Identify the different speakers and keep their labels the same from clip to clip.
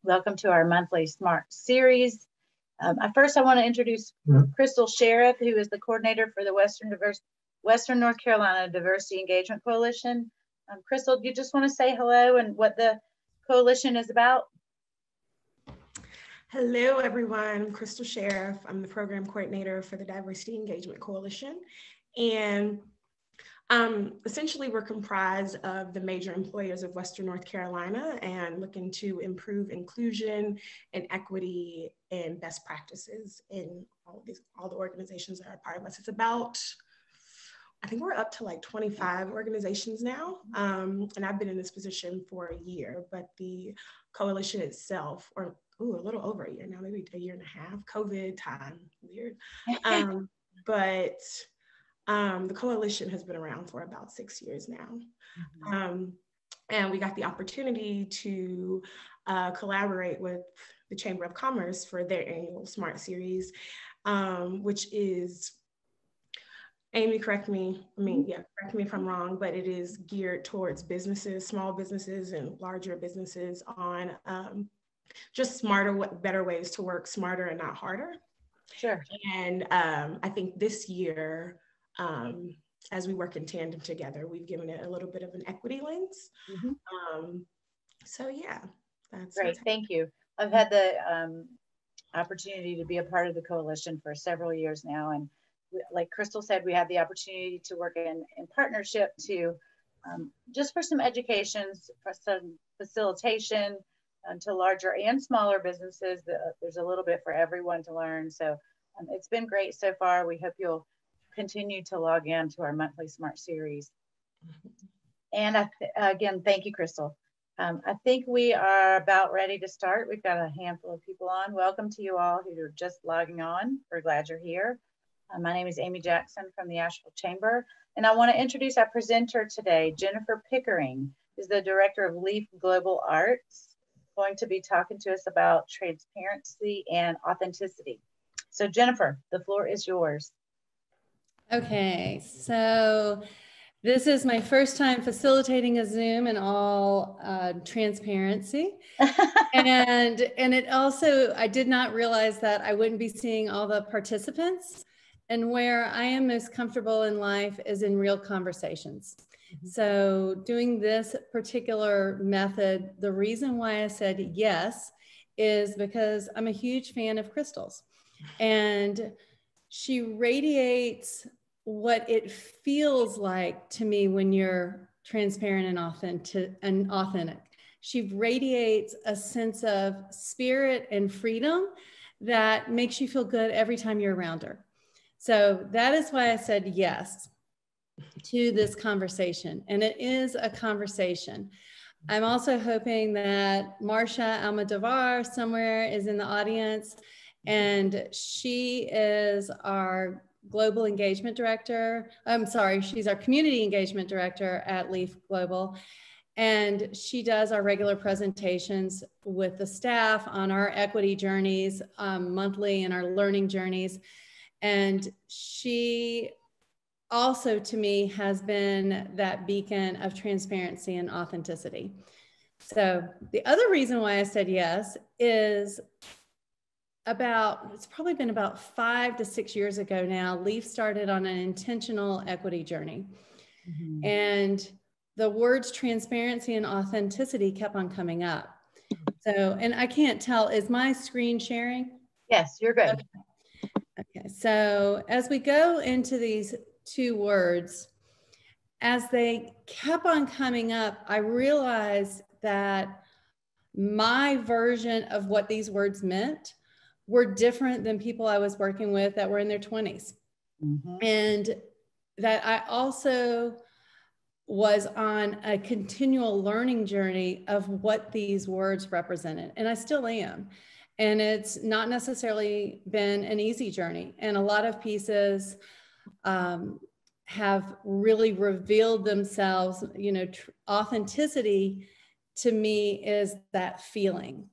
Speaker 1: Welcome to our monthly SMART series. First, I want to introduce Crystal Sheriff, who is the coordinator for the Western North Carolina Diversity Engagement Coalition. Crystal, do you just want to say hello and what the coalition is about?
Speaker 2: Hello, everyone. I'm Crystal Sheriff. I'm the program coordinator for the Diversity Engagement Coalition. And essentially, we're comprised of the major employers of Western North Carolina and looking to improve inclusion and equity and best practices in all the organizations that are part of us. It's about, I think we're up to like 25 organizations now. And I've been in this position for a year, but the coalition itself, a little over a year now, maybe a year and a half, COVID time, weird. The coalition has been around for about 6 years now. And we got the opportunity to collaborate with the Chamber of Commerce for their annual SMART series, which is, Amy, correct me if I'm wrong, but it is geared towards businesses, small businesses and larger businesses on just smarter, better ways to work smarter and not harder.
Speaker 1: Sure.
Speaker 2: And I think this year, as we work in tandem together, we've given it a little bit of an equity lens. So yeah, that's
Speaker 1: great. Thank you. I've had the opportunity to be a part of the coalition for several years now. And like Crystal said, we had the opportunity to work in partnership to just for some education, for some facilitation to larger and smaller businesses. There's a little bit for everyone to learn. So it's been great so far. We hope you'll continue to log in to our monthly SMART series. And again, thank you, Crystal. I think we are about ready to start. We've got a handful of people on. Welcome to you all who are just logging on. We're glad you're here. My name is Amy Jackson from the Asheville Chamber, and I want to introduce our presenter today, Jennifer Pickering, who's the director of Leaf Global Arts, going to be talking to us about transparency and authenticity. So Jennifer, the floor is yours.
Speaker 3: Okay, so this is my first time facilitating a Zoom in all transparency. and it also, I did not realize that I wouldn't be seeing all the participants. And where I am most comfortable in life is in real conversations. So doing this particular method, the reason why I said yes is because I'm a huge fan of Crystal's. And she radiates what it feels like to me when you're transparent and authentic. She radiates a sense of spirit and freedom that makes you feel good every time you're around her. So that is why I said yes to this conversation. And it is a conversation. I'm also hoping that Marcia Almodovar somewhere is in the audience, and she is our global engagement director. I'm sorry, she's our community engagement director at Leaf Global. And she does our regular presentations with the staff on our equity journeys monthly and our learning journeys. And she also, to me, has been that beacon of transparency and authenticity. So the other reason why I said yes is it's probably been about 5 to 6 years ago now, Leaf started on an intentional equity journey. And the words transparency and authenticity kept on coming up. So, and I can't tell, is my screen sharing?
Speaker 1: Yes, you're good.
Speaker 3: Okay, so as we go into these two words, as they kept on coming up, I realized that my version of what these words meant were different than people I was working with that were in their 20s. And that I also was on a continual learning journey of what these words represented, and I still am. And it's not necessarily been an easy journey. And a lot of pieces have really revealed themselves. You know, authenticity to me is that feeling.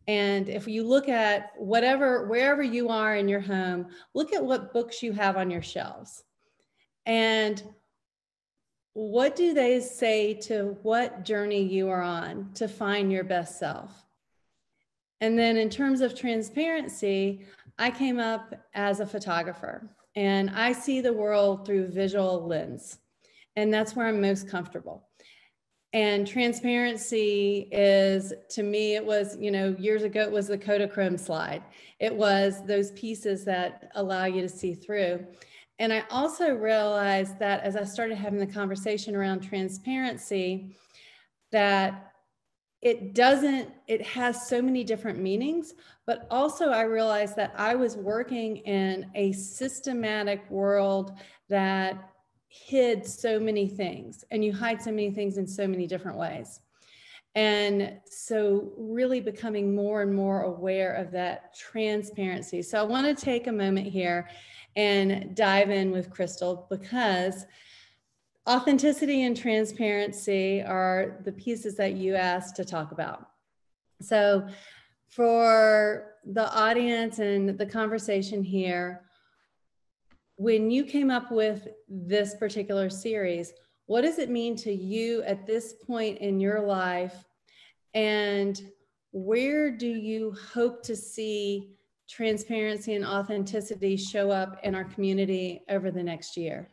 Speaker 3: And if you look at wherever you are in your home, look at what books you have on your shelves. And what do they say to what journey you are on to find your best self? And then in terms of transparency, I came up as a photographer and I see the world through visual lens. And that's where I'm most comfortable. And transparency is, to me, it was, years ago, it was the Kodachrome slide. It was those pieces that allow you to see through. And I also realized that as I started having the conversation around transparency, that it has so many different meanings, but also I realized that I was working in a systematic world that hid so many things, and you hide so many things in so many different ways. And so really becoming more and more aware of that transparency. So I want to take a moment here and dive in with Crystal, because authenticity and transparency are the pieces that you asked to talk about. So for the audience and the conversation here, when you came up with this particular series, what does it mean to you at this point in your life? And where do you hope to see transparency and authenticity show up in our community over the next year?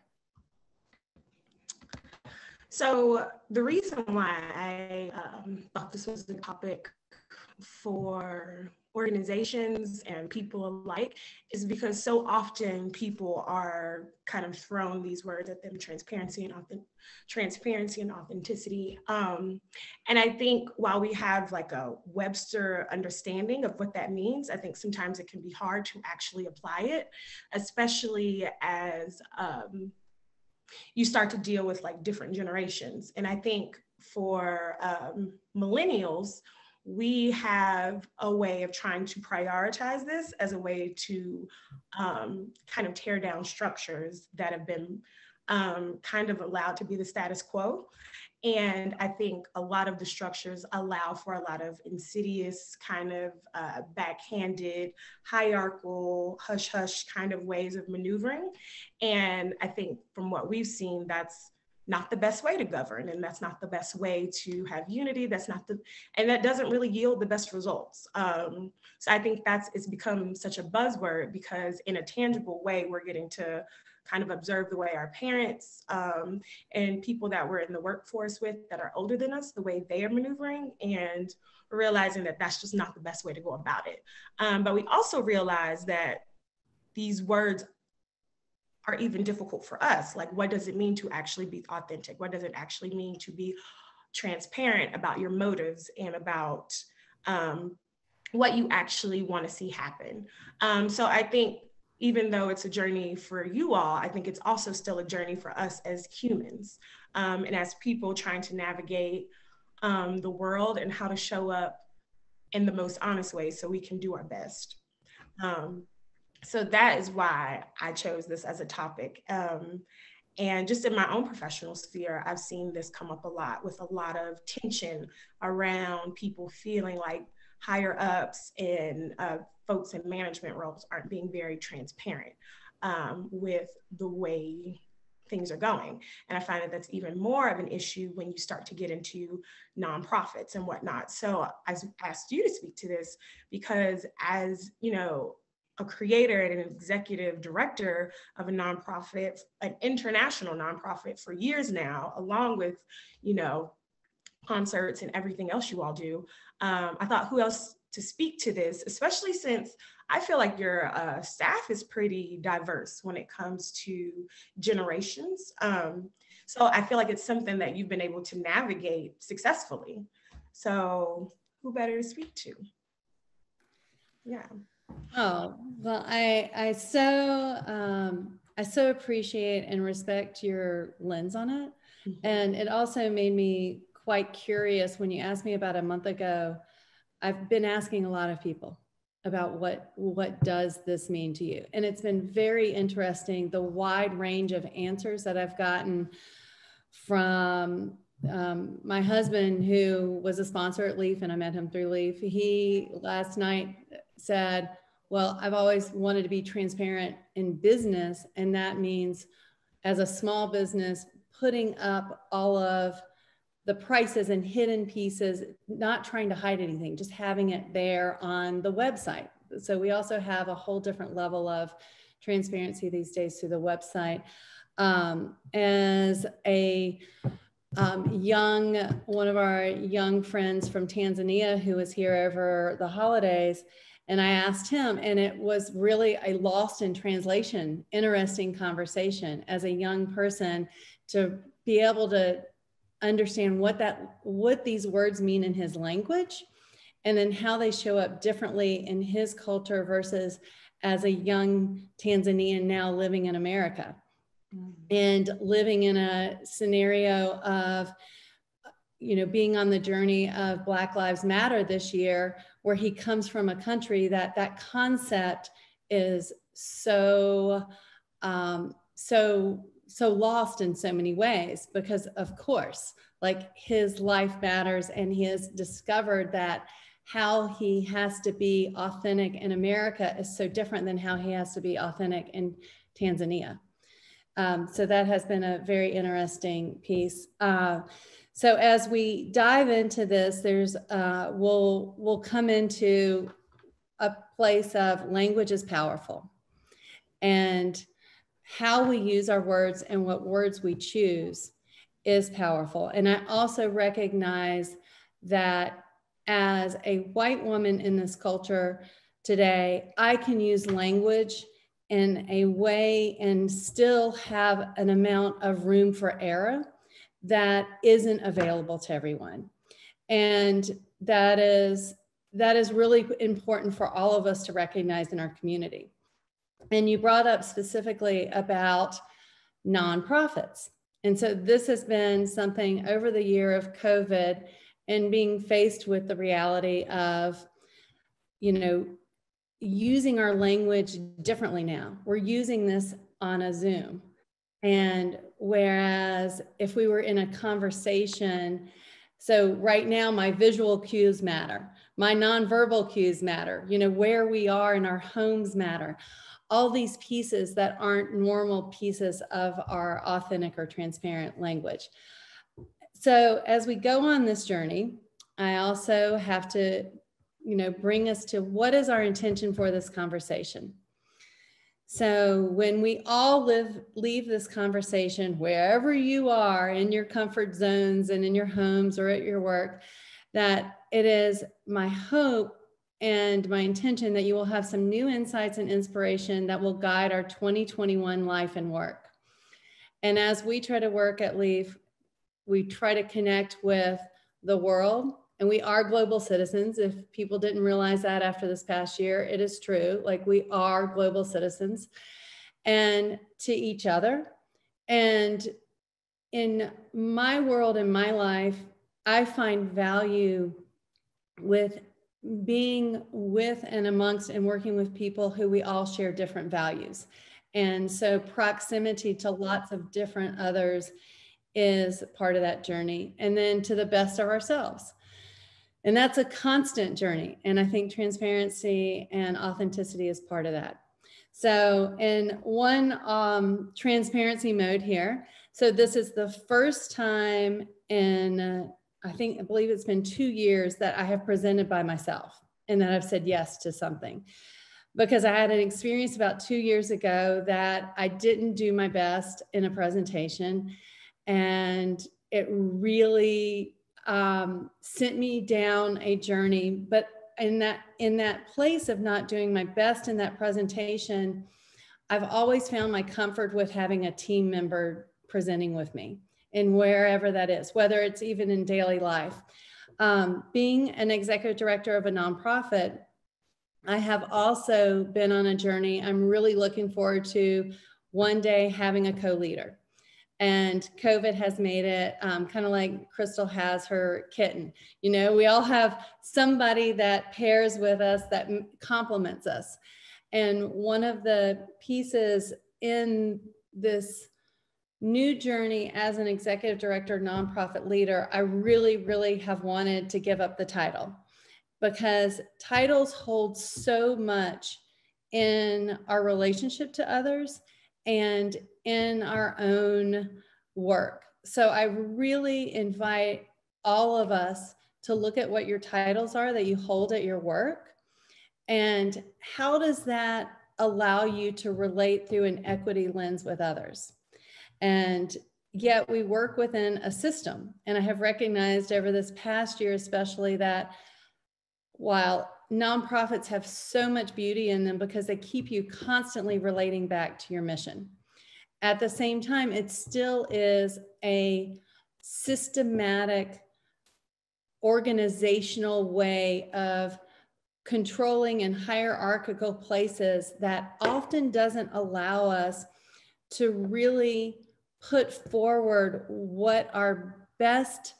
Speaker 2: So the reason why I thought this was the topic for organizations and people alike is because so often people are kind of thrown these words at them: transparency and authenticity. And I think while we have like a Webster understanding of what that means, I think sometimes it can be hard to actually apply it, especially as you start to deal with like different generations. And I think for millennials, we have a way of trying to prioritize this as a way to kind of tear down structures that have been kind of allowed to be the status quo. And I think a lot of the structures allow for a lot of insidious, kind of backhanded, hierarchical, hush-hush kind of ways of maneuvering. And I think from what we've seen, that's not the best way to govern, and that's not the best way to have unity. And that doesn't really yield the best results. So I think it's become such a buzzword because in a tangible way, we're getting to kind of observe the way our parents and people that we're in the workforce with that are older than us, the way they are maneuvering, and realizing that that's just not the best way to go about it. But we also realize that these words are even difficult for us. Like, what does it mean to actually be authentic? What does it actually mean to be transparent about your motives and about what you actually want to see happen? So I think even though it's a journey for you all, I think it's also still a journey for us as humans and as people trying to navigate the world and how to show up in the most honest way so we can do our best. So that is why I chose this as a topic. And just in my own professional sphere, I've seen this come up a lot with a lot of tension around people feeling like higher ups and folks in management roles aren't being very transparent with the way things are going. And I find that that's even more of an issue when you start to get into nonprofits and whatnot. So I asked you to speak to this because as, a creator and an executive director of a nonprofit, an international nonprofit for years now, along with, concerts and everything else you all do, I thought who else to speak to this, especially since I feel like your staff is pretty diverse when it comes to generations. So I feel like it's something that you've been able to navigate successfully. So who better to speak to? Yeah.
Speaker 3: Oh, well, I so appreciate and respect your lens on it. Mm-hmm. And it also made me quite curious when you asked me about a month ago. I've been asking a lot of people about what does this mean to you? And it's been very interesting, the wide range of answers that I've gotten from my husband, who was a sponsor at LEAF, and I met him through LEAF. He last night said, well, I've always wanted to be transparent in business. And that means as a small business, putting up all of the prices and hidden pieces, not trying to hide anything, just having it there on the website. So we also have a whole different level of transparency these days through the website. As a one of our young friends from Tanzania who was here over the holidays, and I asked him, and it was really a lost in translation, interesting conversation as a young person to be able to understand what these words mean in his language, and then how they show up differently in his culture versus as a young Tanzanian now living in America. And living in a scenario of, you know, being on the journey of Black Lives Matter this year, where he comes from a country that concept is so lost in so many ways, because of course, like his life matters, and he has discovered that how he has to be authentic in America is so different than how he has to be authentic in Tanzania. So that has been a very interesting piece. So as we dive into this, we'll come into a place of language is powerful, and how we use our words and what words we choose is powerful. And I also recognize that as a white woman in this culture today, I can use language in a way and still have an amount of room for error that isn't available to everyone. And that is really important for all of us to recognize in our community. And you brought up specifically about nonprofits. And so this has been something over the year of COVID and being faced with the reality of, you know, using our language differently now. We're using this on a Zoom. And whereas if we were in a conversation, so right now my visual cues matter, my nonverbal cues matter, you know, where we are in our homes matter, all these pieces that aren't normal pieces of our authentic or transparent language. So as we go on this journey, I also have to, you know, bring us to what is our intention for this conversation. So when we all leave this conversation, wherever you are in your comfort zones and in your homes or at your work, that it is my hope and my intention that you will have some new insights and inspiration that will guide our 2021 life and work. And as we try to work at Leaf, we try to connect with the world. And we are global citizens. If people didn't realize that after this past year, it is true. Like, we are global citizens, and to each other. And in my world, in my life, I find value with being with and amongst and working with people who we all share different values. And so proximity to lots of different others is part of that journey. And then to the best of ourselves. And that's a constant journey. And I think transparency and authenticity is part of that. So in one transparency mode here, so this is the first time in, I believe it's been 2 years that I have presented by myself and that I've said yes to something. Because I had an experience about 2 years ago that I didn't do my best in a presentation, and it really sent me down a journey. But in that place of not doing my best in that presentation, I've always found my comfort with having a team member presenting with me, and wherever that is, whether it's even in daily life. Being an executive director of a nonprofit, I have also been on a journey. I'm really looking forward to one day having a co-leader. And COVID has made it kind of like Crystal has her kitten. You know, we all have somebody that pairs with us, that complements us. And one of the pieces in this new journey as an executive director, nonprofit leader, I really, really have wanted to give up the title, because titles hold so much in our relationship to others and in our own work. So I really invite all of us to look at what your titles are that you hold at your work, and how does that allow you to relate through an equity lens with others. And yet we work within a system. And I have recognized over this past year, especially, that while nonprofits have so much beauty in them because they keep you constantly relating back to your mission, at the same time, it still is a systematic, organizational way of controlling and hierarchical places that often doesn't allow us to really put forward what our best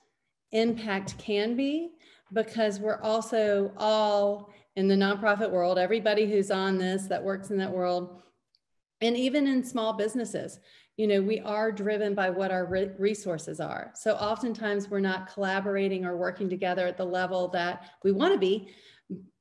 Speaker 3: impact can be, because we're also all in the nonprofit world, everybody who's on this that works in that world, and even in small businesses, you know, we are driven by what our resources are. So oftentimes we're not collaborating or working together at the level that we want to be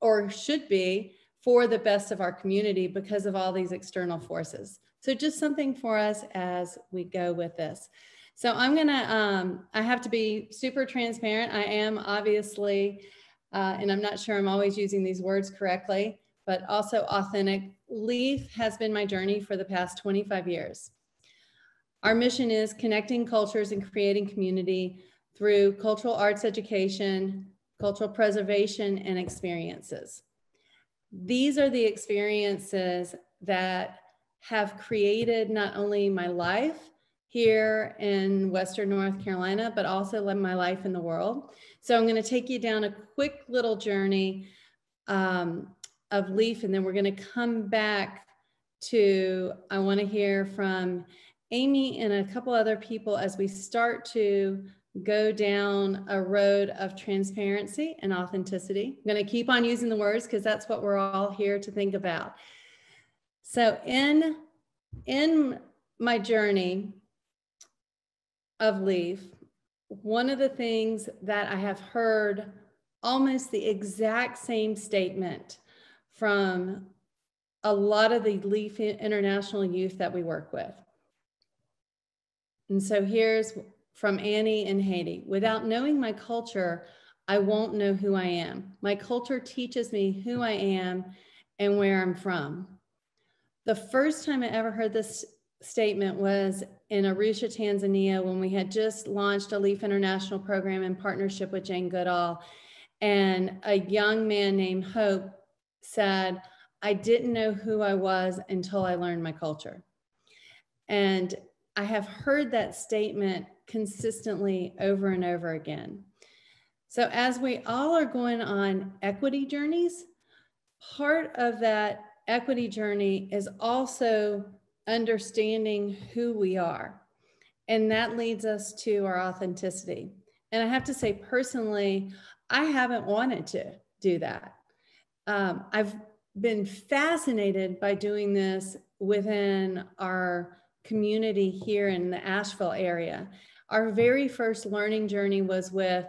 Speaker 3: or should be for the best of our community because of all these external forces. So just something for us as we go with this. So I'm gonna, I have to be super transparent. I am obviously, and I'm not sure I'm always using these words correctly, but also authentic. LEAF has been my journey for the past 25 years. Our mission is connecting cultures and creating community through cultural arts education, cultural preservation, and experiences. These are the experiences that have created not only my life here in Western North Carolina, but also my life in the world. So I'm going to take you down a quick little journey of LEAF, and then we're going to come back to, I want to hear from Amy and a couple other people as we start to go down a road of transparency and authenticity. I'm going to keep on using the words because that's what we're all here to think about. So in my journey of LEAF, one of the things that I have heard almost the exact same statement from a lot of the LEAF international youth that we work with. And so here's from Annie and Haiti. Without knowing my culture, I won't know who I am. My culture teaches me who I am and where I'm from. The first time I ever heard this statement was in Arusha, Tanzania, when we had just launched a LEAF International program in partnership with Jane Goodall. And a young man named Hope said, I didn't know who I was until I learned my culture. And I have heard that statement consistently over and over again. So as we all are going on equity journeys, part of that equity journey is also understanding who we are. And that leads us to our authenticity. And I have to say, personally, I haven't wanted to do that. I've been fascinated by doing this within our community here in the Asheville area. Our very first learning journey was with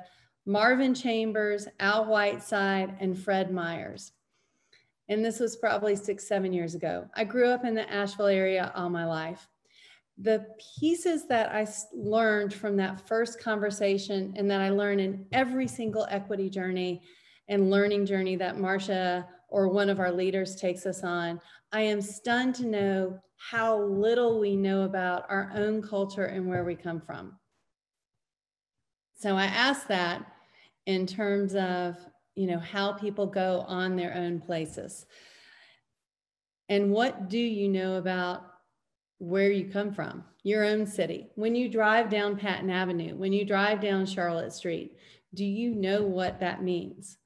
Speaker 3: Marvin Chambers, Al Whiteside, and Fred Myers. And this was probably 6-7 years ago. I grew up in the Asheville area all my life. The pieces that I learned from that first conversation and that I learned in every single equity journey and learning journey that Marcia or one of our leaders takes us on, I am stunned to know how little we know about our own culture and where we come from. So I ask that in terms of, you know, how people go on their own places. And what do you know about where you come from, your own city? When you drive down Patton Avenue, when you drive down Charlotte Street, do you know what that means?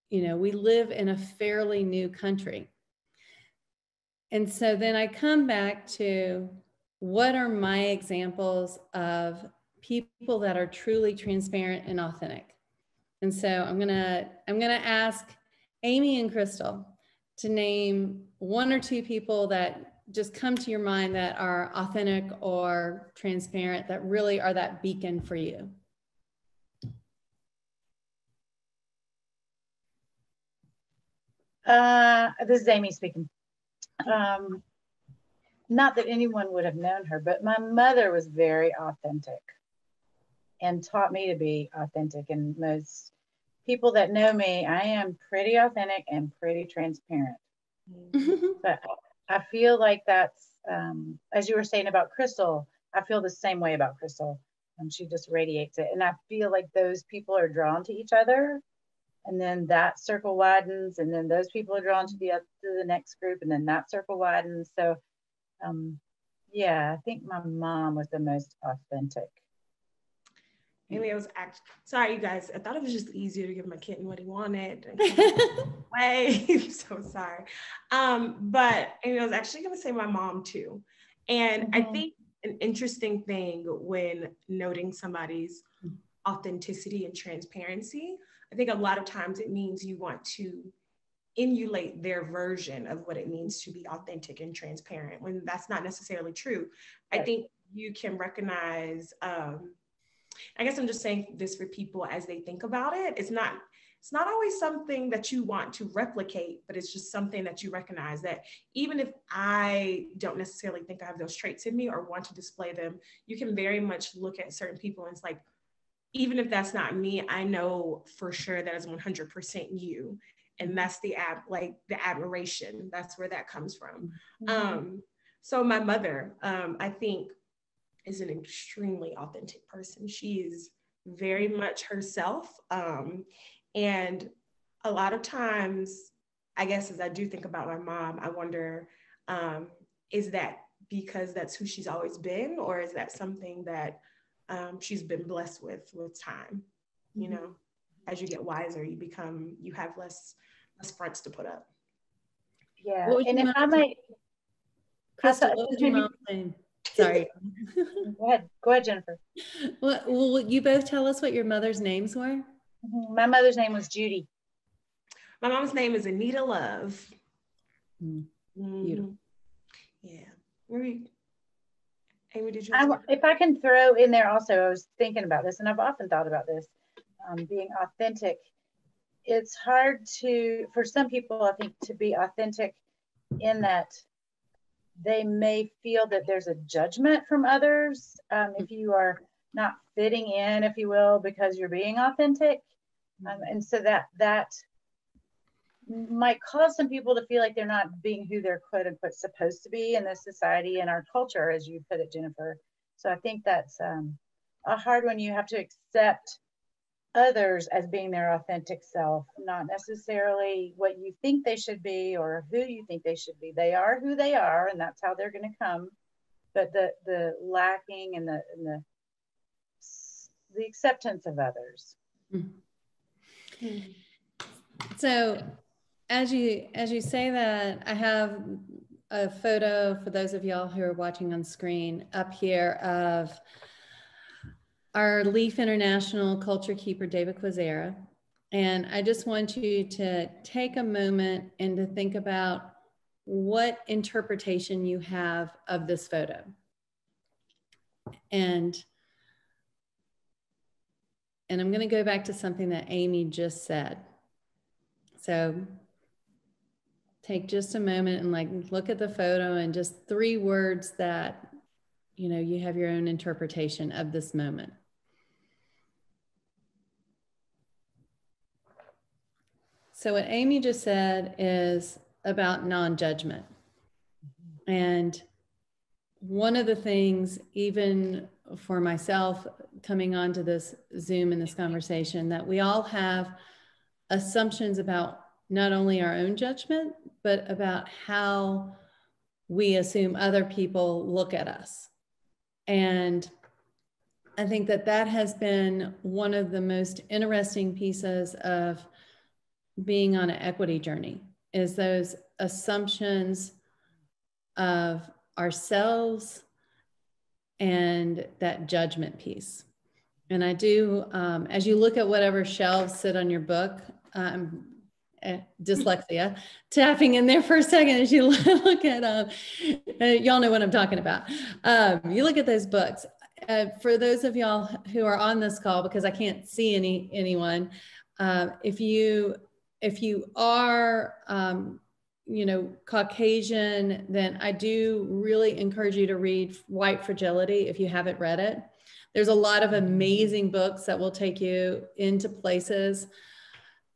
Speaker 3: You know, we live in a fairly new country. And so then I come back to what are my examples of people that are truly transparent and authentic. And so I'm gonna ask Amy and Crystal to name one or two people that just come to your mind that are authentic or transparent, that really are that beacon for you.
Speaker 1: This is Amy speaking. Not that anyone would have known her, but my mother was very authentic. and taught me to be authentic. And most people that know me, I am pretty authentic and pretty transparent. But I feel like that's, as you were saying about Crystal, I feel the same way about Crystal. She just radiates it. And I feel like those people are drawn to each other. And then that circle widens. And then those people are drawn to the next group. And then that circle widens. So, yeah, I think my mom was the most authentic.
Speaker 2: Maybe it was sorry, you guys. I thought it was just easier to give my kitten what he wanted. I'm so sorry. But I was actually going to say my mom too. And I think an interesting thing when noting somebody's authenticity and transparency, I think a lot of times it means you want to emulate their version of what it means to be authentic and transparent, when that's not necessarily true. I think you can recognize, I guess I'm just saying this for people as they think about it. It's not always something that you want to replicate, but it's just something that you recognize that even if I don't necessarily think I have those traits in me or want to display them, you can very much look at certain people and it's like, even if that's not me, I know for sure that is 100% you. And that's the admiration. That's where that comes from. So my mother, I think, is an extremely authentic person. She is very much herself. And a lot of times, I guess as I do think about my mom, I wonder, is that because that's who she's always been, or is that something that she's been blessed with time? You know, as you get wiser, you have less fronts to put up.
Speaker 1: Yeah, and if I might,
Speaker 3: Crystal, what was your mom's name? Sorry.
Speaker 1: Go ahead, Jennifer.
Speaker 3: Well, will you both tell us what your mother's names were?
Speaker 1: My mother's name was Judy.
Speaker 2: My mom's name is Anita Love.
Speaker 3: Beautiful.
Speaker 2: Yeah. Amy, did you?
Speaker 1: If I can throw in there also, I was thinking about this, and I've often thought about this, being authentic. It's hard for some people, I think, to be authentic in that they may feel that there's a judgment from others if you are not fitting in, if you will, because you're being authentic. And so that might cause some people to feel like they're not being who they're quote unquote supposed to be in this society and our culture, as you put it, Jennifer. So I think that's a hard one. You have to accept others as being their authentic self, not necessarily what you think they should be or who you think they should be. They are who they are, and that's how they're going to come. But the lacking and the acceptance of others.
Speaker 3: So as you say that, I have a photo for those of y'all who are watching on screen up here of our Leaf International culture keeper, David Quazera. And I just want you to take a moment and to think about what interpretation you have of this photo. And I'm going to go back to something that Amy just said. So take just a moment and look at the photo and just 3 words that, you have your own interpretation of this moment. So what Amy just said is about non-judgment. And one of the things, even for myself coming onto this Zoom and this conversation, that we all have assumptions about not only our own judgment, but about how we assume other people look at us. And I think that has been one of the most interesting pieces of being on an equity journey, is those assumptions of ourselves and that judgment piece. And I do, as you look at whatever shelves sit on your book, dyslexia, tapping in there for a second as you look at, y'all know what I'm talking about. You look at those books. For those of y'all who are on this call, because I can't see anyone, if you are, Caucasian, then I do really encourage you to read White Fragility if you haven't read it, There's a lot of amazing books that will take you into places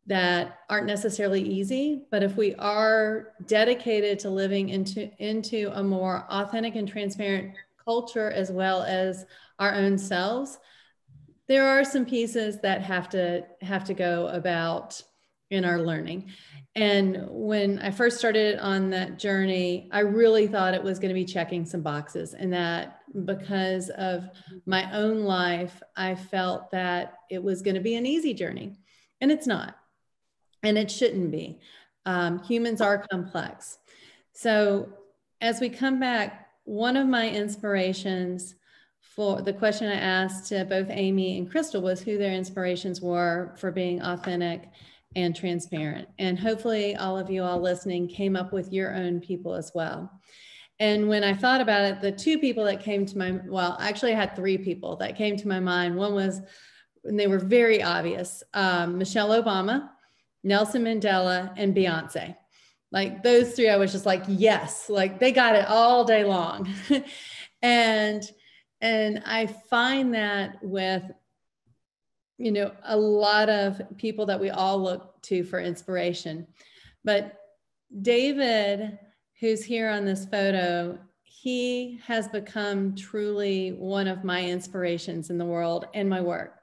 Speaker 3: that aren't necessarily easy, but if we are dedicated to living into a more authentic and transparent culture, as well as our own selves, there are some pieces that have to go about in our learning. And when I first started on that journey, I really thought it was going to be checking some boxes, and that because of my own life, I felt that it was going to be an easy journey, and it's not, and it shouldn't be. Humans are complex. So as we come back, one of my inspirations for the question I asked to both Amy and Crystal was who their inspirations were for being authentic and transparent. And hopefully all of you all listening came up with your own people as well. And when I thought about it, the two people that came to my, well, actually I had three people that came to my mind. One was, and they were very obvious, Michelle Obama, Nelson Mandela, and Beyonce. Like those three, I was just like, yes, like they got it all day long. And I find that with, you know, a lot of people that we all look to for inspiration. But David, who's here on this photo, he has become truly one of my inspirations in the world and my work.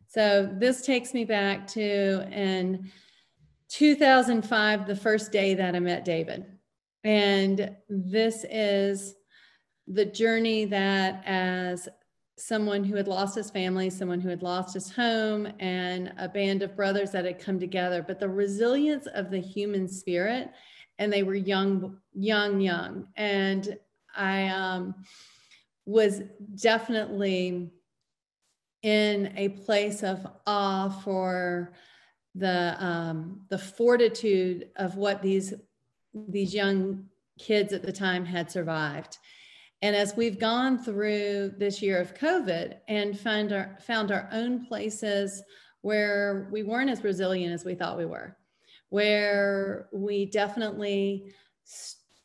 Speaker 3: So this takes me back to in 2005, the first day that I met David. And this is the journey that, as someone who had lost his family, someone who had lost his home, and a band of brothers that had come together, but the resilience of the human spirit, and they were young. And I was definitely in a place of awe for the fortitude of what these young kids at the time had survived. And as we've gone through this year of COVID and found our own places where we weren't as resilient as we thought we were, where we definitely,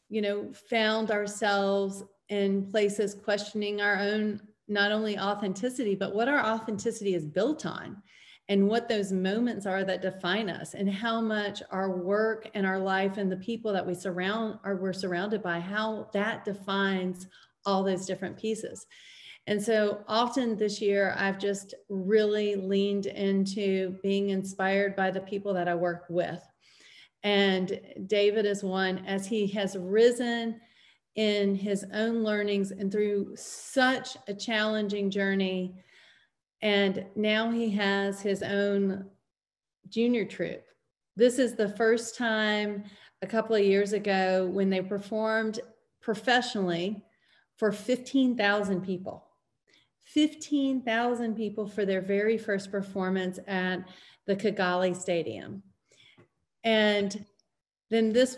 Speaker 3: you know, found ourselves in places questioning our own, not only authenticity, but what our authenticity is built on, and what those moments are that define us, and how much our work and our life and the people that we're surrounded by, how that defines all those different pieces. And so often this year, I've just really leaned into being inspired by the people that I work with. And David is one, as he has risen in his own learnings and through such a challenging journey. And now he has his own junior troupe. This is the first time a couple of years ago when they performed professionally for 15,000 people. 15,000 people for their very first performance at the Kigali Stadium. And then this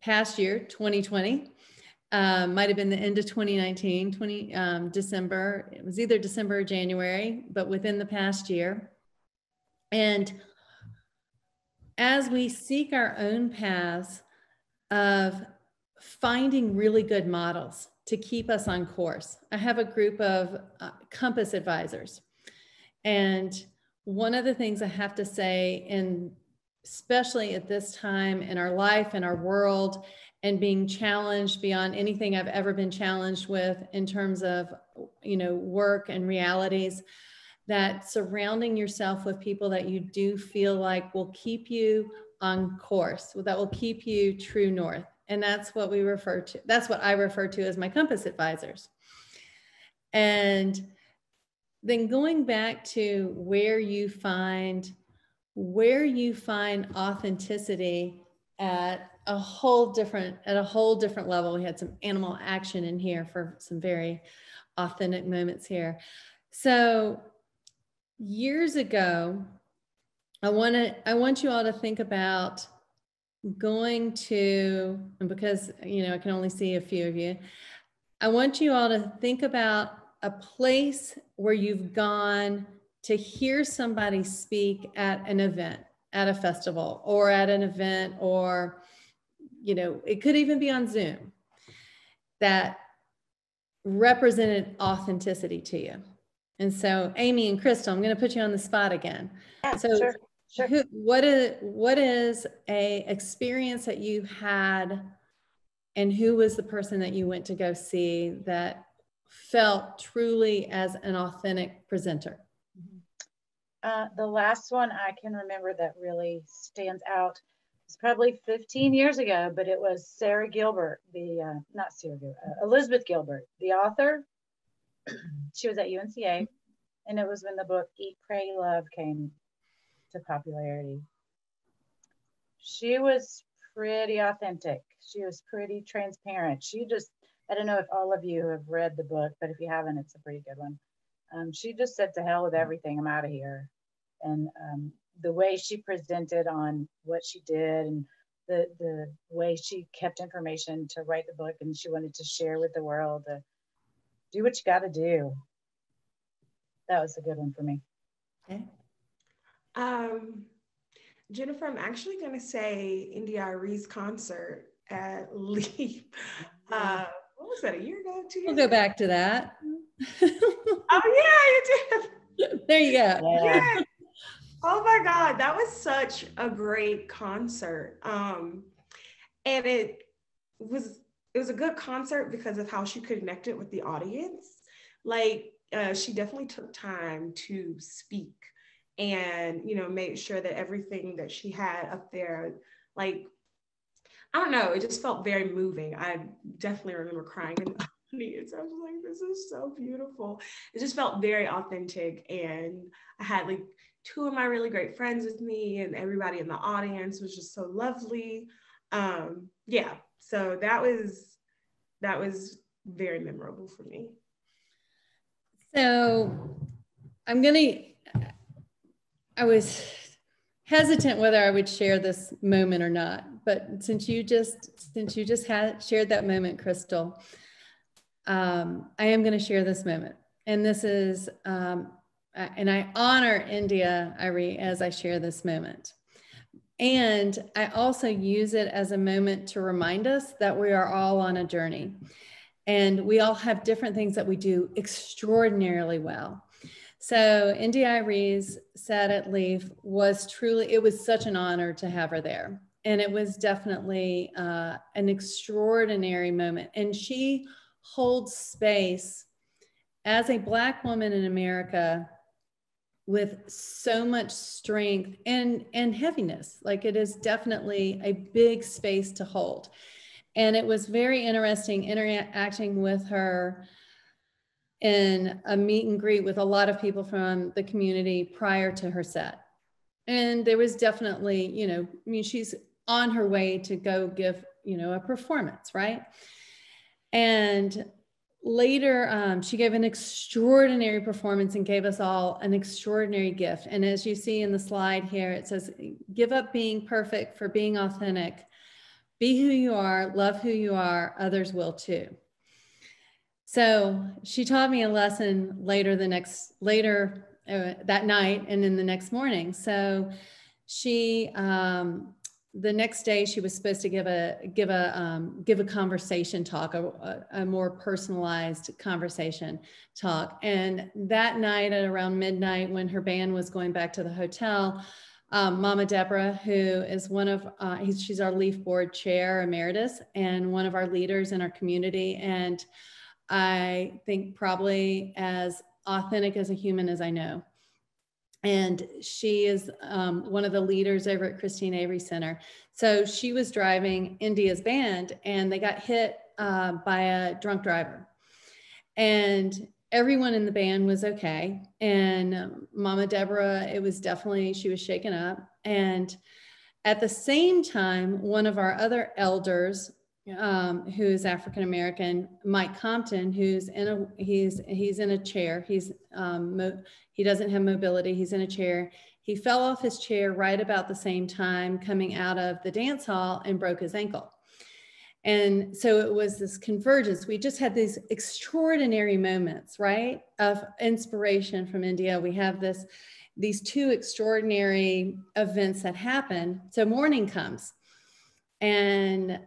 Speaker 3: past year, 2020, might have been the end of 2019, December. It was either December or January, but within the past year. And as we seek our own paths of finding really good models to keep us on course, I have a group of compass advisors. And one of the things I have to say, and especially at this time in our life and our world, and being challenged beyond anything I've ever been challenged with in terms of, you know, work and realities, that surrounding yourself with people that you do feel like will keep you on course, that will keep you true north. And that's what I refer to as my compass advisors. And then going back to where you find authenticity at a whole different level. We had some animal action in here for some very authentic moments here. So years ago, I want you all to think about going to, and because, you know, I can only see a few of you, I want you all to think about a place where you've gone to hear somebody speak at an event, at a festival, or at an event, or, you know, it could even be on Zoom, that represented authenticity to you. And so Amy and Crystal, I'm going to put you on the spot again.
Speaker 1: Yeah,
Speaker 3: So
Speaker 1: sure.
Speaker 3: what is a experience that you had, and who was the person that you went to go see that felt truly as an authentic presenter?
Speaker 1: The last one I can remember that really stands out was probably 15 years ago, but it was Sarah Gilbert, not Sarah Gilbert, Elizabeth Gilbert, the author. She was at UNCA, and it was when the book Eat, Pray, Love came to popularity. She was pretty authentic. She was pretty transparent. I don't know if all of you have read the book, but if you haven't, it's a pretty good one. She just said, to hell with everything, I'm out of here. And the way she presented on what she did, and the way she kept information to write the book, and she wanted to share with the world, do what you got to do. That was a good one for me.
Speaker 3: Okay.
Speaker 2: Jennifer, I'm actually going to say India Arie's concert at Leap. What was that, a year ago, 2 years ago?
Speaker 3: We'll go back to that.
Speaker 2: Oh, yeah, you did.
Speaker 3: There you go.
Speaker 2: Yeah. Oh my God, that was such a great concert. And it was a good concert because of how she connected with the audience. Like, she definitely took time to speak and, made sure that everything that she had up there, like, I don't know, it just felt very moving. I definitely remember crying in the audience. I was like, this is so beautiful. It just felt very authentic. And I had like 2 of my really great friends with me, and everybody in the audience was just so lovely. Yeah, so that was very memorable for me.
Speaker 3: So I was hesitant whether I would share this moment or not, but since you just shared that moment, Crystal, I am going to share this moment. And this is, and I honor India Arie as I share this moment. And I also use it as a moment to remind us that we are all on a journey, and we all have different things that we do extraordinarily well. So India Arie's Sad at Leaf was truly, it was such an honor to have her there. And it was definitely an extraordinary moment. And she holds space as a Black woman in America with so much strength and heaviness. Like, it is definitely a big space to hold. And it was very interesting interacting with her in a meet and greet with a lot of people from the community prior to her set. And there was definitely, I mean, she's on her way to go give, a performance, right? And later, she gave an extraordinary performance and gave us all an extraordinary gift. And as you see in the slide here, it says, give up being perfect for being authentic. Be who you are, love who you are, others will too. So she taught me a lesson later that night and in the next morning. So she, the next day, she was supposed to give a conversation talk, a more personalized conversation talk. And that night at around midnight, when her band was going back to the hotel, Mama Deborah, who is she's our Leaf Board Chair Emeritus and one of our leaders in our community, and I think probably as authentic as a human as I know. And she is one of the leaders over at Christine Avery Center. So she was driving India's band, and they got hit by a drunk driver. And everyone in the band was okay. And Mama Deborah, she was shaken up. And at the same time, one of our other elders, who's African-American, Mike Compton, he's in a chair. He doesn't have mobility. He's in a chair. He fell off his chair right about the same time coming out of the dance hall and broke his ankle. And so it was this convergence. We just had these extraordinary moments, right, of inspiration from India. We have these 2 extraordinary events that happen. So morning comes, and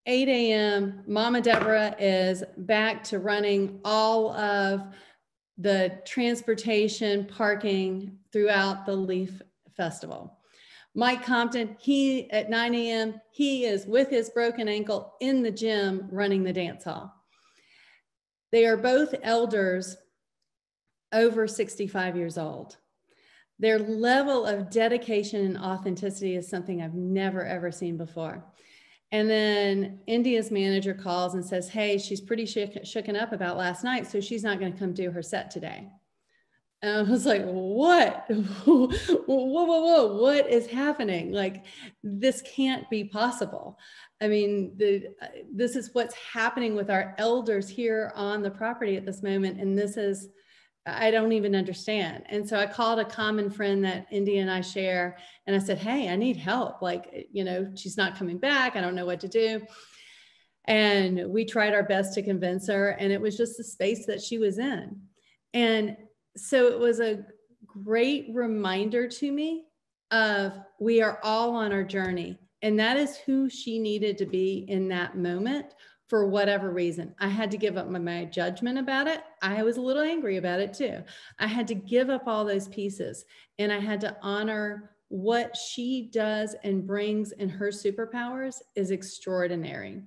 Speaker 3: 8 a.m., Mama Deborah is back to running all of the transportation, parking throughout the Leaf Festival. Mike Compton, he at 9 a.m., he is with his broken ankle in the gym running the dance hall. They are both elders over 65 years old. Their level of dedication and authenticity is something I've never, ever seen before. And then India's manager calls and says, hey, she's pretty shooken up about last night, so she's not going to come do her set today. And I was like, what? Whoa, whoa, whoa, what is happening? Like, this can't be possible. I mean, this is what's happening with our elders here on the property at this moment. And this is, I don't even understand. And so I called a common friend that India and I share. And I said, hey, I need help. Like, you know, she's not coming back. I don't know what to do. And we tried our best to convince her. And it was just the space that she was in. And so it was a great reminder to me of we are all on our journey. And that is who she needed to be in that moment for whatever reason. I had to give up my judgment about it. I was a little angry about it too. I had to give up all those pieces and I had to honor what she does and brings in her superpowers is extraordinary.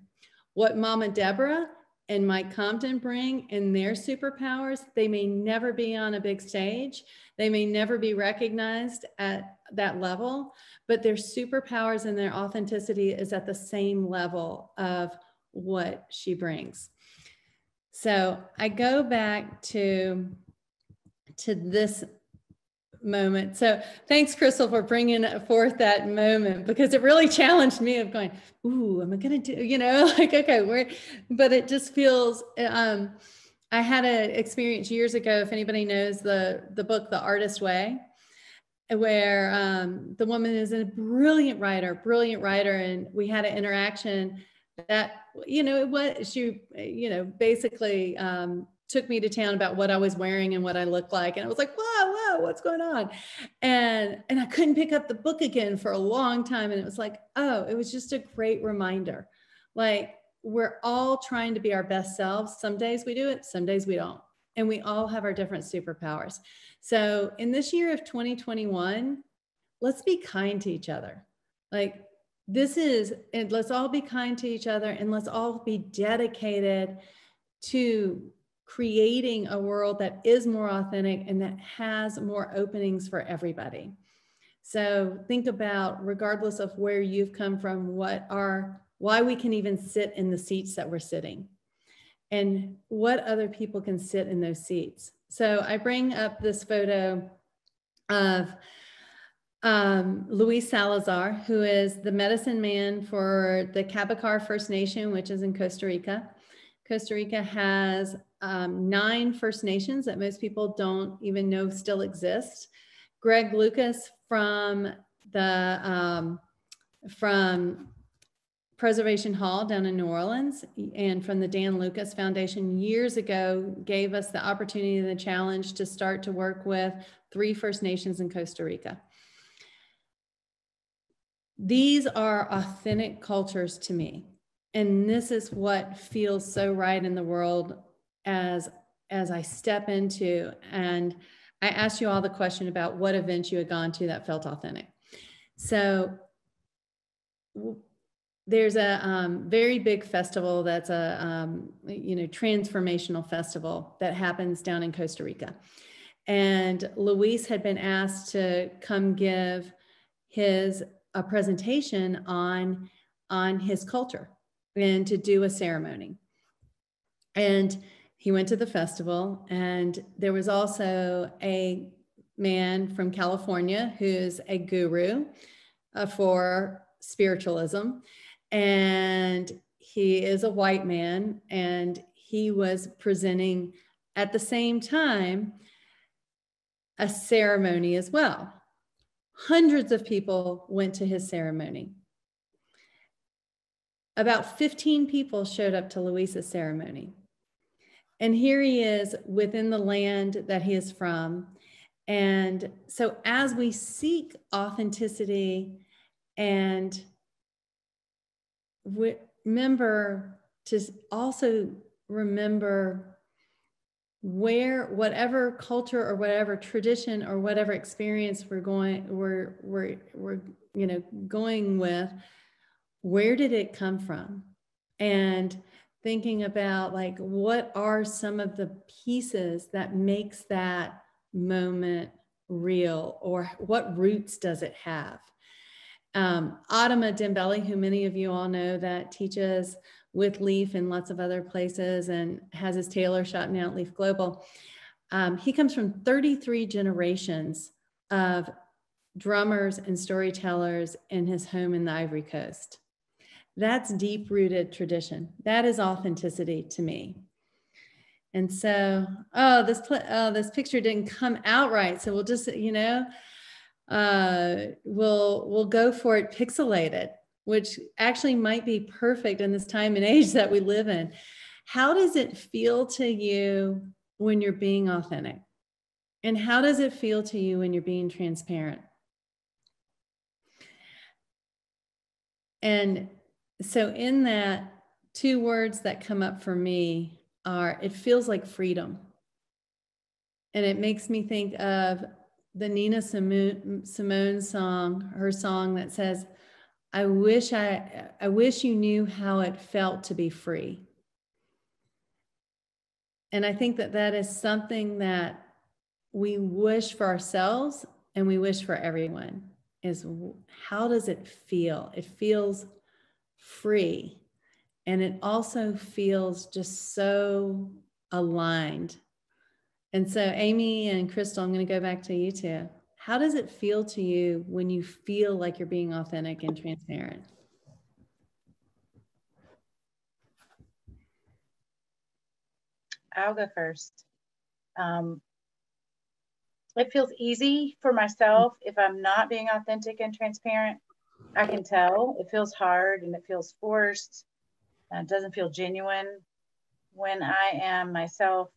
Speaker 3: What Mama Deborah and Mike Compton bring in their superpowers, they may never be on a big stage. They may never be recognized at that level, but their superpowers and their authenticity is at the same level of what she brings. So I go back to this moment. So thanks, Crystal, for bringing forth that moment, because it really challenged me of going, ooh, am I going to do, you know, like, okay, but it just feels, I had an experience years ago, if anybody knows the book, The Artist Way, where the woman is a brilliant writer. And we had an interaction that, you know, she, you know, basically, took me to town about what I was wearing and what I looked like. And I was like, whoa, what's going on? And I couldn't pick up the book again for a long time. And it was like, oh, it was just a great reminder. Like, we're all trying to be our best selves. Some days we do it, some days we don't. And we all have our different superpowers. So in this year of 2021, let's be kind to each other. Like, and let's all be kind to each other, and let's all be dedicated to creating a world that is more authentic and that has more openings for everybody. So think about, regardless of where you've come from, why we can even sit in the seats that we're sitting and what other people can sit in those seats. So I bring up this photo of Luis Salazar, who is the medicine man for the Cabacar First Nation, which is in Costa Rica. Costa Rica has 9 First Nations that most people don't even know still exist. Greg Lucas from Preservation Hall down in New Orleans and from the Dan Lucas Foundation years ago gave us the opportunity and the challenge to start to work with 3 First Nations in Costa Rica. These are authentic cultures to me. And this is what feels so right in the world as I step into. And I asked you all the question about what events you had gone to that felt authentic. So there's a very big festival that's a transformational festival that happens down in Costa Rica. And Luis had been asked to come give a presentation on his culture and to do a ceremony. And he went to the festival, and there was also a man from California who's a guru for spiritualism. And he is a white man, and he was presenting at the same time a ceremony as well. Hundreds of people went to his ceremony. About 15 people showed up to Luis's ceremony. And here he is within the land that he is from. And so as we seek authenticity and remember where whatever culture or whatever tradition or whatever experience we're going with, where did it come from? And thinking about like, what are some of the pieces that makes that moment real, or what roots does it have? Adama Dembele, who many of you all know, that teaches with Leaf and lots of other places and has his tailor shop now at Leaf Global. He comes from 33 generations of drummers and storytellers in his home in the Ivory Coast. That's deep-rooted tradition. That is authenticity to me. And so, this picture didn't come out right. So we'll just, we'll go for it pixelated, which actually might be perfect in this time and age that we live in. How does it feel to you when you're being authentic? And how does it feel to you when you're being transparent? And so in that, two words that come up for me are, it feels like freedom. And it makes me think of the Nina Simone song, her song that says, I wish you knew how it felt to be free. And I think that that is something that we wish for ourselves and we wish for everyone, is how does it feel? It feels free. And it also feels just so aligned. And so Amy and Crystal, I'm going to go back to you two. How does it feel to you when you feel like you're being authentic and transparent?
Speaker 1: I'll go first. It feels easy for myself if I'm not being authentic and transparent. I can tell it feels hard and it feels forced. It doesn't feel genuine. When I am myself,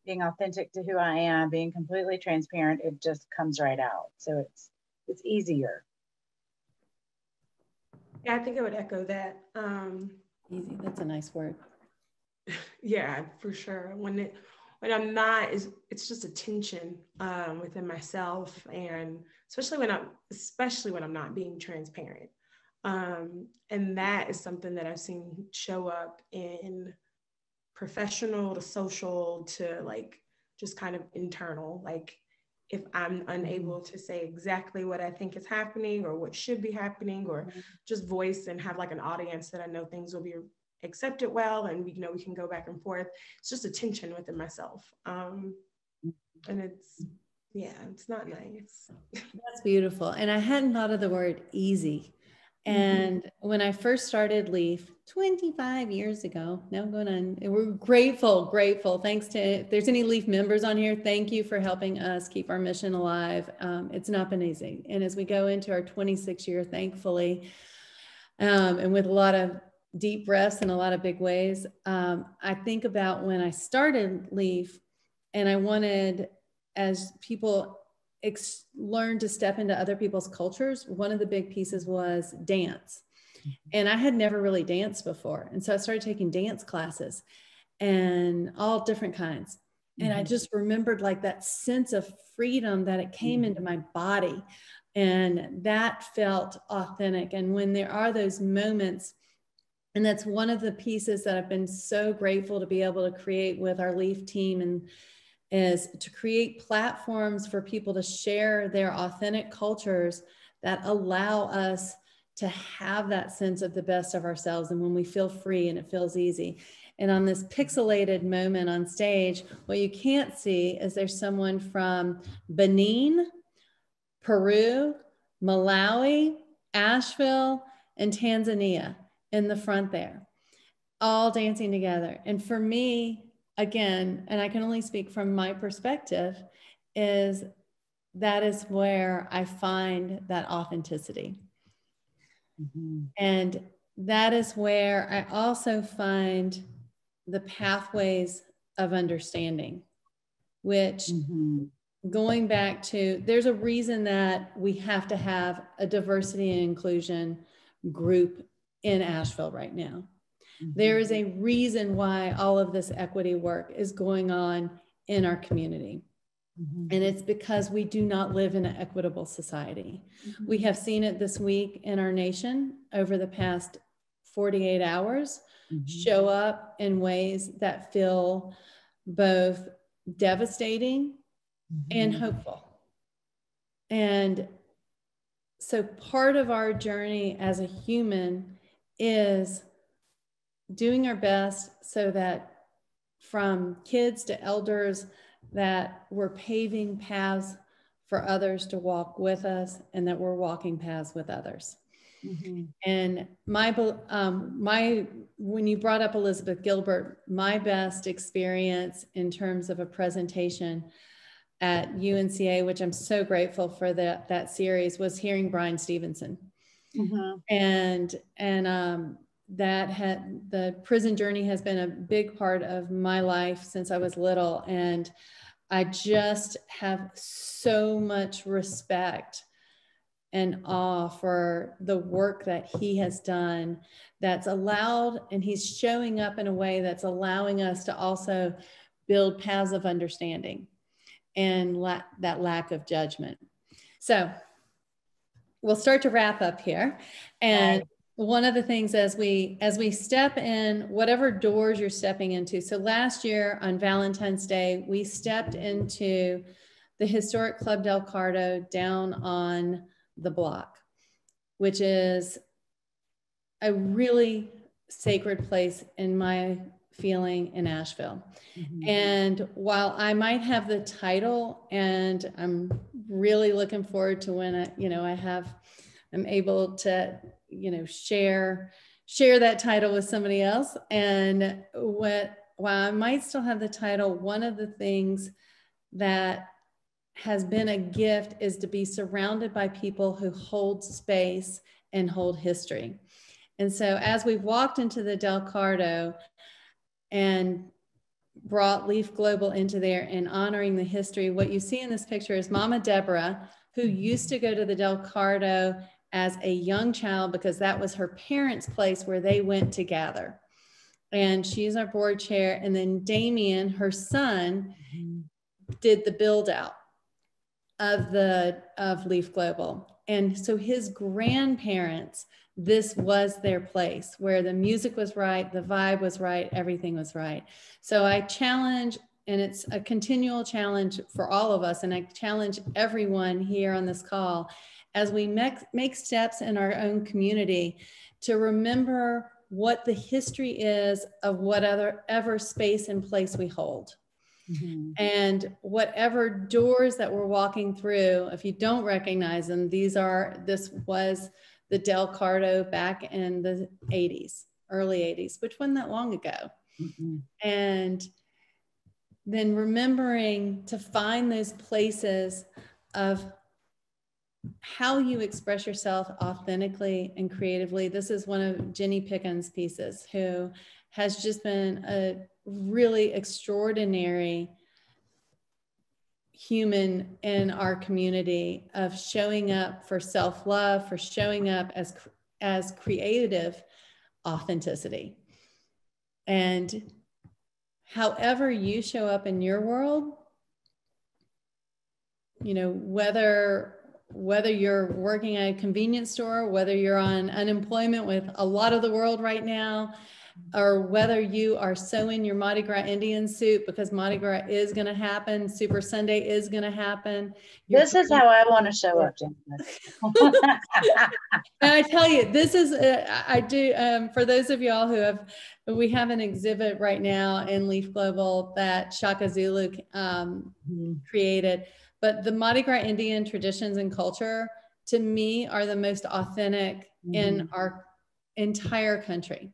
Speaker 1: being authentic to who I am, being completely transparent, it just comes right out. So it's easier.
Speaker 2: Yeah, I think I would echo that.
Speaker 3: Easy, that's a nice word.
Speaker 2: Yeah, for sure. When I'm not, it's just a tension within myself, and especially when I'm not being transparent. And that is something that I've seen show up in professional to social to like just kind of internal. Like if I'm unable to say exactly what I think is happening or what should be happening, or just voice and have like an audience that I know things will be accepted well, and we can go back and forth. It's just a tension within myself. And it's not nice.
Speaker 3: That's beautiful. And I hadn't thought of the word easy. And when I first started Leaf 25 years ago, now going on, we're grateful. Thanks to, if there's any Leaf members on here, thank you for helping us keep our mission alive. It's not been easy. And as we go into our 26th year, thankfully, and with a lot of deep breaths and a lot of big ways, I think about when I started Leaf and I wanted, as people learn to step into other people's cultures, one of the big pieces was dance. And I had never really danced before. And so I started taking dance classes and all different kinds. And I just remembered like that sense of freedom that it came into my body. And that felt authentic. And when there are those moments, and that's one of the pieces that I've been so grateful to be able to create with our Leaf team, and is to create platforms for people to share their authentic cultures that allow us to have that sense of the best of ourselves. And when we feel free and it feels easy. And on this pixelated moment on stage, what you can't see is there's someone from Benin, Peru, Malawi, Asheville, and Tanzania in the front there, all dancing together. And for me, again, and I can only speak from my perspective, is that is where I find that authenticity. And that is where I also find the pathways of understanding, which going back to, there's a reason that we have to have a diversity and inclusion group in Asheville right now. There is a reason why all of this equity work is going on in our community. And it's because we do not live in an equitable society. We have seen it this week in our nation over the past 48 hours show up in ways that feel both devastating and hopeful. And so part of our journey as a human is doing our best so that from kids to elders, that we're paving paths for others to walk with us, and that we're walking paths with others. And when you brought up Elizabeth Gilbert, my best experience in terms of a presentation at UNCA, which I'm so grateful for that series, was hearing Brian Stevenson. And the prison journey has been a big part of my life since I was little. And I just have so much respect and awe for the work that he has done that's allowed, and he's showing up in a way that's allowing us to also build paths of understanding and that lack of judgment. So we'll start to wrap up here. And one of the things as we step in, whatever doors you're stepping into. So last year on Valentine's Day, we stepped into the historic Club Del Cardo down on the block, which is a really sacred place in my feeling in Asheville. And while I might have the title, and I'm really looking forward to when I'm able to, share that title with somebody else. And while I might still have the title, one of the things that has been a gift is to be surrounded by people who hold space and hold history. And so as we've walked into the Del Cardo and brought Leaf Global into there and honoring the history, what you see in this picture is Mama Deborah, who used to go to the Del Cardo as a young child because that was her parents' place where they went to gather. And she's our board chair. And then Damien, her son, did the build out of Leaf Global. And so his grandparents, this was their place where the music was right, the vibe was right, everything was right. So I challenge, and it's a continual challenge for all of us, and I challenge everyone here on this call as we make steps in our own community to remember what the history is of whatever space and place we hold. And whatever doors that we're walking through, if you don't recognize them, this was the Del Cardo back in the 80s, early 80s, which wasn't that long ago. And then remembering to find those places of how you express yourself authentically and creatively. This is one of Jenny Pickens' pieces, who has just been a really extraordinary human in our community, of showing up for self-love, for showing up as creative authenticity. And however you show up in your world, whether you're working at a convenience store, whether you're on unemployment with a lot of the world right now, or whether you are so in your Mardi Gras Indian suit because Mardi Gras is going to happen, Super Sunday is going to happen.
Speaker 1: This is how I want to show up, Jennifer.
Speaker 3: And I tell you, this is, I do, for those of y'all we have an exhibit right now in Leaf Global that Shaka Zulu created. But the Mardi Gras Indian traditions and culture, to me, are the most authentic in our entire country.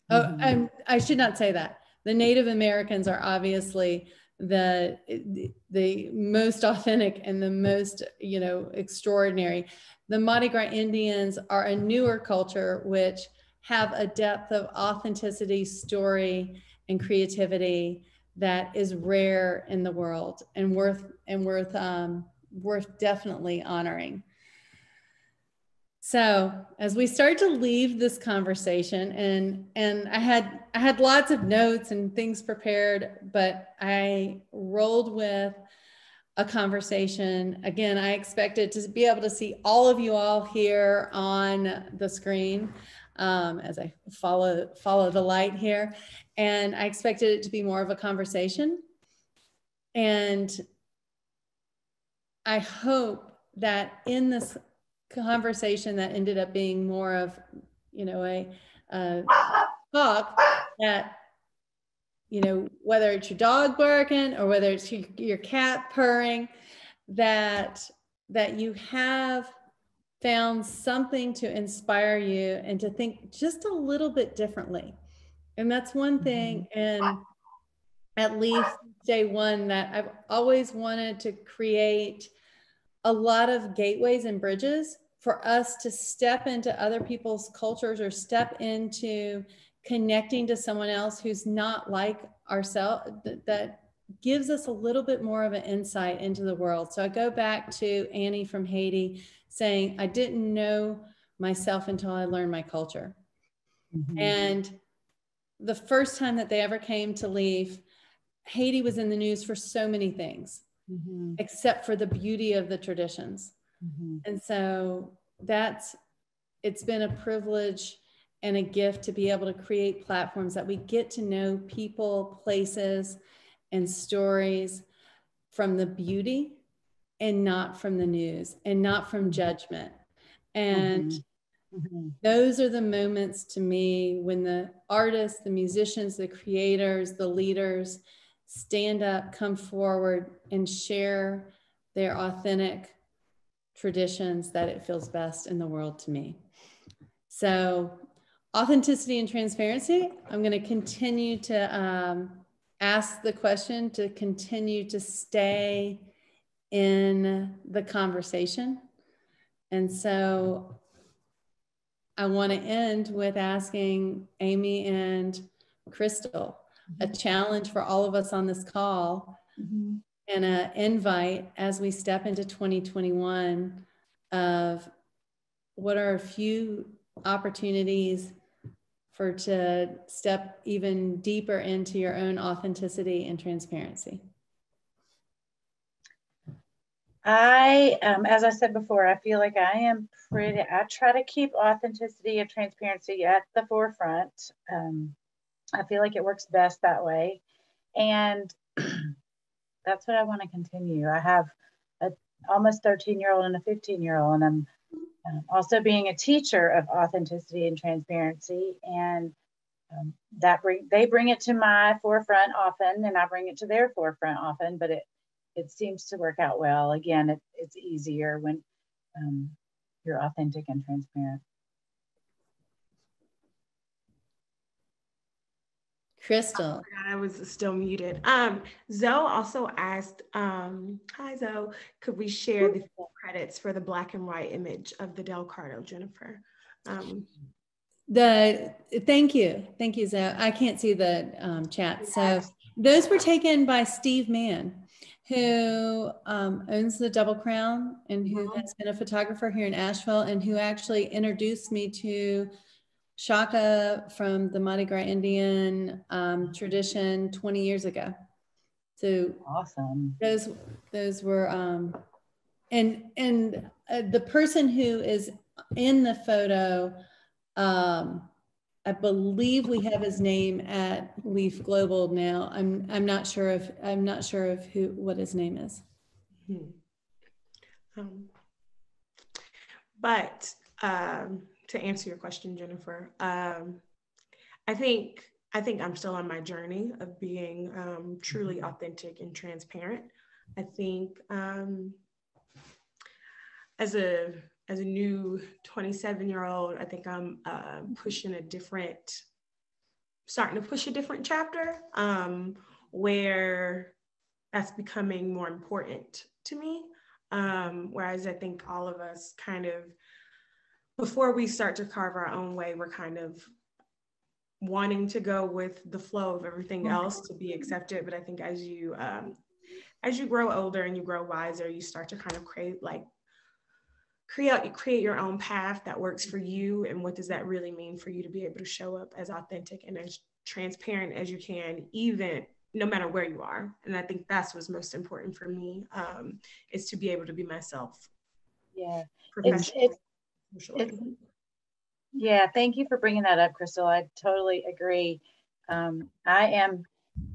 Speaker 3: Oh, I should not say that. The Native Americans are obviously the most authentic and the most, extraordinary. The Mardi Gras Indians are a newer culture which have a depth of authenticity, story, and creativity that is rare in the world and worth definitely honoring. So as we start to leave this conversation, and I had lots of notes and things prepared, but I rolled with a conversation. Again, I expected to be able to see all of you all here on the screen as I follow the light here, and I expected it to be more of a conversation. And I hope that in this conversation that ended up being more of, a talk, that, whether it's your dog barking or whether it's your cat purring, that you have found something to inspire you and to think just a little bit differently. And that's one thing, and at least day one, that I've always wanted to create a lot of gateways and bridges for us to step into other people's cultures or step into connecting to someone else who's not like ourselves, that gives us a little bit more of an insight into the world. So I go back to Annie from Haiti saying, I didn't know myself until I learned my culture. And the first time that they ever came to leave, Haiti was in the news for so many things, except for the beauty of the traditions. And so it's been a privilege and a gift to be able to create platforms that we get to know people, places, and stories from the beauty and not from the news and not from judgment. And those are the moments to me when the artists, the musicians, the creators, the leaders stand up, come forward, and share their authentic traditions, that it feels best in the world to me. So authenticity and transparency, I'm going to continue to ask the question, to continue to stay in the conversation. And so I want to end with asking Amy and Crystal a challenge for all of us on this call, and an invite as we step into 2021 of what are a few opportunities to step even deeper into your own authenticity and transparency.
Speaker 1: As I said before, I feel like I try to keep authenticity and transparency at the forefront. I feel like it works best that way. And that's what I want to continue. I have a almost 13-year-old and a 15-year-old, and I'm also being a teacher of authenticity and transparency. And they bring it to my forefront often, and I bring it to their forefront often, but it seems to work out well. Again, it's easier when you're authentic and transparent.
Speaker 3: Crystal.
Speaker 2: I was still muted. Zoe also asked, hi Zoe, could we share the credits for the black and white image of the Del Cardo, Jennifer?
Speaker 3: Thank you, Zoe. I can't see the chat. So those were taken by Steve Mann, who owns the Double Crown and who has been a photographer here in Asheville, and who actually introduced me to Shaka from the Mardi Gras Indian tradition 20 years ago. So
Speaker 1: awesome.
Speaker 3: Those were and the person who is in the photo, I believe we have his name at Leaf Global now. I'm not sure of what his name is.
Speaker 2: But to answer your question, Jennifer, I think I'm still on my journey of being truly authentic and transparent. I think as a new 27-year-old, I think I'm starting to push a different chapter where that's becoming more important to me. Whereas I think all of us kind of, before we start to carve our own way, we're kind of wanting to go with the flow of everything else to be accepted. But I think as you grow older and you grow wiser, you start to kind of crave, like, create your own path that works for you, and what does that really mean for you to be able to show up as authentic and as transparent as you can, even no matter where you are. And I think that's what's most important for me, is to be able to be myself.
Speaker 1: Yeah,
Speaker 2: Professionally.
Speaker 1: Yeah, thank you for bringing that up, Crystal. I totally agree. I am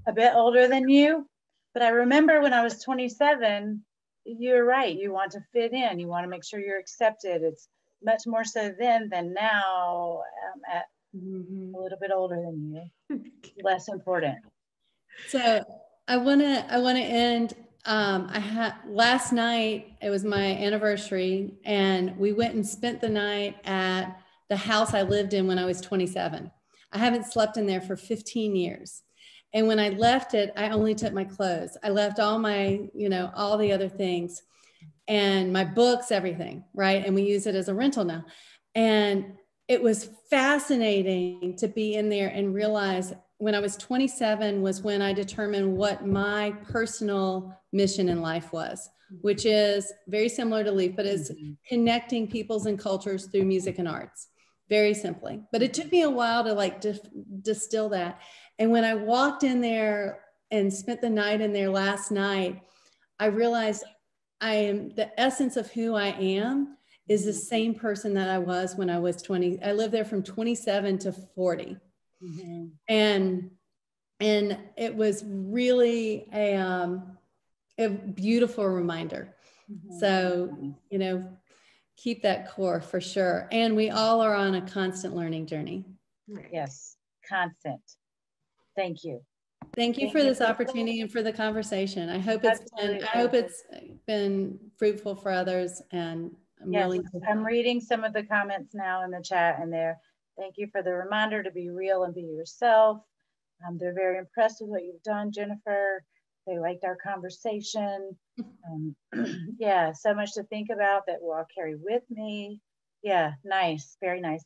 Speaker 1: a bit older than you, but I remember when I was 27, you're right. You want to fit in. You want to make sure you're accepted. It's much more so then than now. I'm at a little bit older than you. Less important.
Speaker 3: So I wanna end. I had last night. It was my anniversary, and we went and spent the night at the house I lived in when I was 27. I haven't slept in there for 15 years. And when I left it, I only took my clothes. I left all my, all the other things and my books, everything, right? And we use it as a rental now. And it was fascinating to be in there and realize when I was 27 was when I determined what my personal mission in life was, which is very similar to Leaf, but is connecting peoples and cultures through music and arts, very simply. But it took me a while to like distill that. And when I walked in there and spent the night in there last night, I realized I am the essence of who I am is the same person that I was when I was 20. I lived there from 27 to 40. Mm-hmm. And it was really a beautiful reminder. Mm-hmm. So, keep that core for sure. And we all are on a constant learning journey.
Speaker 1: Yes, constant. Thank you.
Speaker 3: Thank you for this opportunity and for the conversation. I hope it's been fruitful for others, and
Speaker 1: I'm reading some of the comments now in the chat, and thank you for the reminder to be real and be yourself. They're very impressed with what you've done, Jennifer. They liked our conversation. Yeah, so much to think about that will I'll carry with me. Yeah, nice, very nice.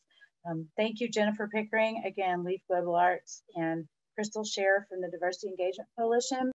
Speaker 1: Thank you, Jennifer Pickering, again, Leaf Global Arts, and Crystal Sheriff from the Diversity Engagement Coalition.